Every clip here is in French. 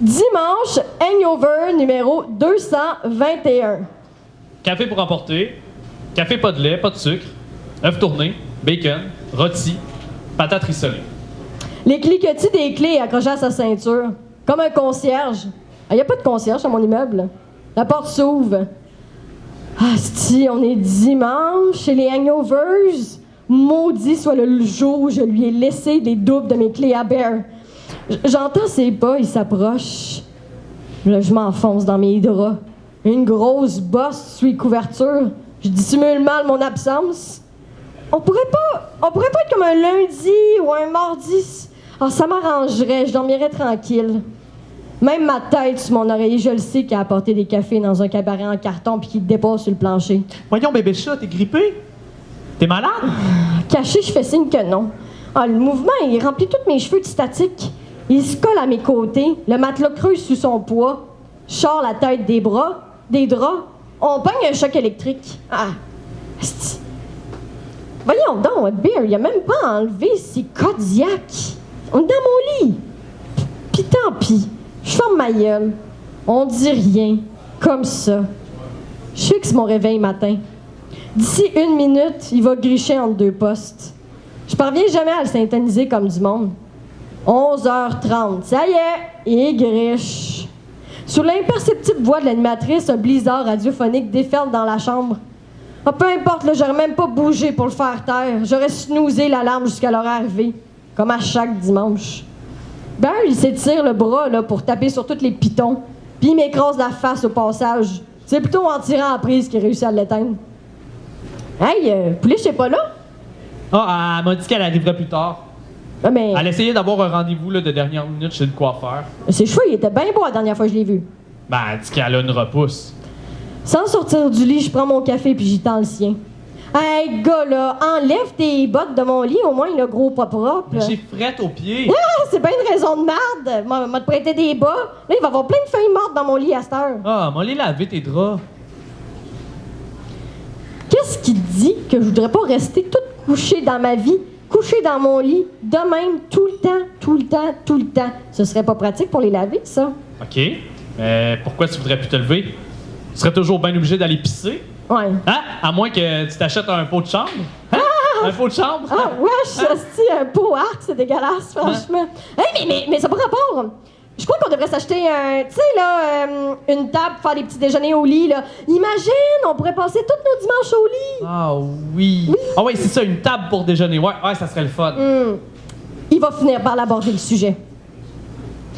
Dimanche, hangover numéro 221. Café pour emporter, café pas de lait, pas de sucre, œufs tournés, bacon, rôti, patates rissolées. Les cliquetis des clés accrochées à sa ceinture, comme un concierge. Il n'y a pas de concierge dans mon immeuble. La porte s'ouvre. Asti, on est dimanche chez les hangovers. Maudit soit le jour où je lui ai laissé les doubles de mes clés à Bear. J'entends ses pas, il s'approche. Là, je m'enfonce dans mes draps. Une grosse bosse sous les couvertures. Je dissimule mal mon absence. On pourrait pas être comme un lundi ou un mardi. Ah, ça m'arrangerait, je dormirais tranquille. Même ma tête sur mon oreiller, je le sais qu'il a apporté des cafés dans un cabaret en carton puis qu'il dépasse sur le plancher. Voyons, bébé chat, t'es grippé? T'es malade? Caché, je fais signe que non. Ah, le mouvement, il remplit tous mes cheveux de statique. Il se colle à mes côtés, le matelas creuse sous son poids. Je sors la tête des draps. On pogne un choc électrique. Ah, asti. Voyons donc, Bear, il a même pas enlevé ses Kodiak. On est dans mon lit. Pis tant pis. Je ferme ma gueule. On dit rien. Comme ça. Je fixe mon réveil matin. D'ici 1 minute, il va gricher entre 2 postes. Je parviens jamais à le syntoniser comme du monde. 11h30. Ça y est, il griche. Sous l'imperceptible voix de l'animatrice, un blizzard radiophonique déferle dans la chambre. Ah, peu importe, là, j'aurais même pas bougé pour le faire taire. J'aurais snoozé l'alarme jusqu'à l'heure arrivée. Comme à chaque dimanche. Ben, il s'étire le bras là, pour taper sur tous les pitons. Puis il m'écrase la face au passage. C'est plutôt en tirant en prise qu'il réussit à l'éteindre. Hey, Pouliche, est pas là? Ah, elle m'a dit qu'elle arriverait plus tard. Ah, mais Elle essayait d'avoir un rendez-vous là, de dernière minute chez le coiffeur. ses cheveux, ils étaient bien beaux la dernière fois que je l'ai vu. Ben, elle dit qu'elle a une repousse. Sans sortir du lit, je prends mon café puis j'y tends le sien. Hey, gars, là, enlève tes bottes de mon lit, au moins le gros pas propre. Mais j'ai frette aux pieds. Ah, c'est bien une raison de merde. M'a te prêté des bas. Là, il va y avoir plein de feuilles mortes dans mon lit à cette heure. Ah, m'a les laver tes draps. Qu'est-ce qui dit que je voudrais pas rester toute couchée dans ma vie, couchée dans mon lit, de même, tout le temps? Ce serait pas pratique pour les laver, ça? OK. Mais pourquoi tu voudrais plus te lever? Tu serais toujours bien obligé d'aller pisser? Ouais. Hein? À moins que tu t'achètes un pot de chambre? Hein? Un pot de chambre? Ah, wesh, hostie, un pot arc, c'est dégueulasse, franchement. Hey, mais ça n'a pas rapport. Je crois qu'on devrait s'acheter tu sais, là, une table pour faire des petits déjeuners au lit, là. Imagine, on pourrait passer tous nos dimanches au lit. Ah oui. Ah oui, c'est ça, une table pour déjeuner. Ouais, ça serait le fun. Il va finir par l'aborder le sujet.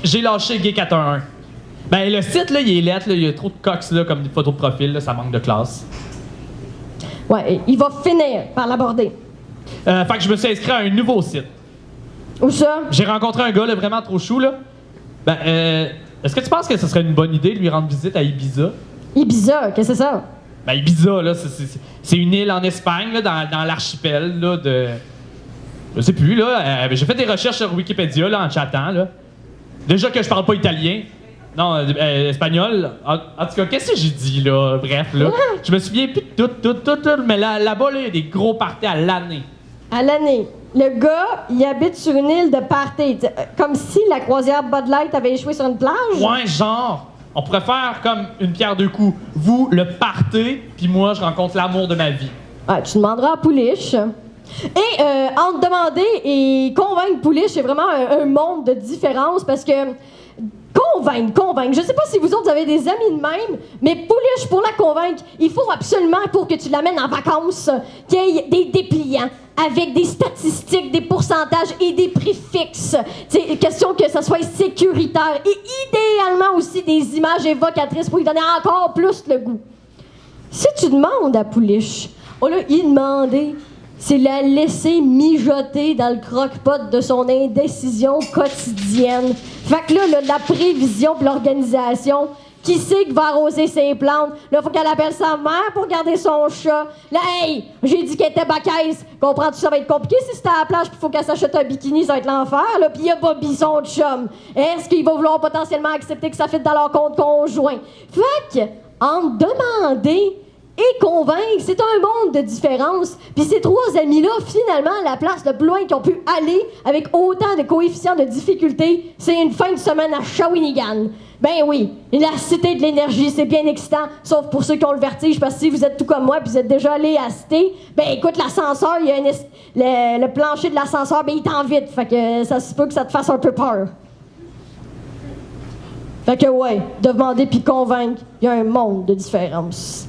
J'ai lâché Gay 411. Ben, le site, là, il est lettre, là. Il y a trop de cox, là, comme des photos de profil, là. Ça manque de classe. Ouais, il va finir par l'aborder. Fait que je me suis inscrit à un nouveau site. Où ça? J'ai rencontré un gars, là, vraiment trop chou, là. Ben, est-ce que tu penses que ce serait une bonne idée de lui rendre visite à Ibiza? Ibiza, qu'est-ce que c'est ça? Ben, Ibiza, là, c'est une île en Espagne, là, dans l'archipel, là, de... Je sais plus, là. J'ai fait des recherches sur Wikipédia, là, en chattant, là. Déjà que je parle pas italien. Non, espagnol. En tout cas, qu'est-ce que j'ai dit, là? Bref, là. Je me souviens plus de tout. Mais là-bas, là, il y a des gros parties à l'année. À l'année. Le gars, il habite sur une île de party. Comme si la croisière Bud Light avait échoué sur une plage. Ouais, genre. On pourrait faire comme une pierre deux coups. Vous, le party, puis moi, je rencontre l'amour de ma vie. Ah, tu demanderas à Pouliche. Et en te demander et convaincre Pouliche, c'est vraiment un monde de différence parce que convaincre. Je sais pas si vous autres avez des amis de même, mais Pouliche, pour la convaincre, il faut absolument, pour que tu l'amènes en vacances, qu'il y ait des dépliants avec des statistiques, des pourcentages et des prix fixes. C'est question que ça soit sécuritaire et idéalement aussi des images évocatrices pour lui donner encore plus le goût. Si tu demandes à Pouliche, on l'a demandé, c'est la laisser mijoter dans le croque-pot de son indécision quotidienne. Fait que là, la prévision pis l'organisation, qui sait qui va arroser ses plantes? Là, faut qu'elle appelle sa mère pour garder son chat. Là, hey, j'ai dit qu'elle était bacaise. Comprends-tu, ça va être compliqué si c'était à la plage pis faut qu'elle s'achète un bikini, ça va être l'enfer, là. Pis y a Bobby, son chum. Est-ce qu'il va vouloir potentiellement accepter que ça fitte dans leur compte conjoint? Fait que, en demander et convaincre, c'est un monde de différence. Puis ces trois amis-là, finalement, la place le plus loin qu'ils ont pu aller avec autant de coefficients de difficulté, c'est une fin de semaine à Shawinigan. Ben oui, la cité de l'énergie, c'est bien excitant, sauf pour ceux qui ont le vertige, parce que si vous êtes tout comme moi puis vous êtes déjà allé à la cité, ben écoute, l'ascenseur, il y a le plancher de l'ascenseur, ben il t'en vite, fait que ça se peut que ça te fasse un peu peur. Fait que ouais, demander puis convaincre, il y a un monde de différence.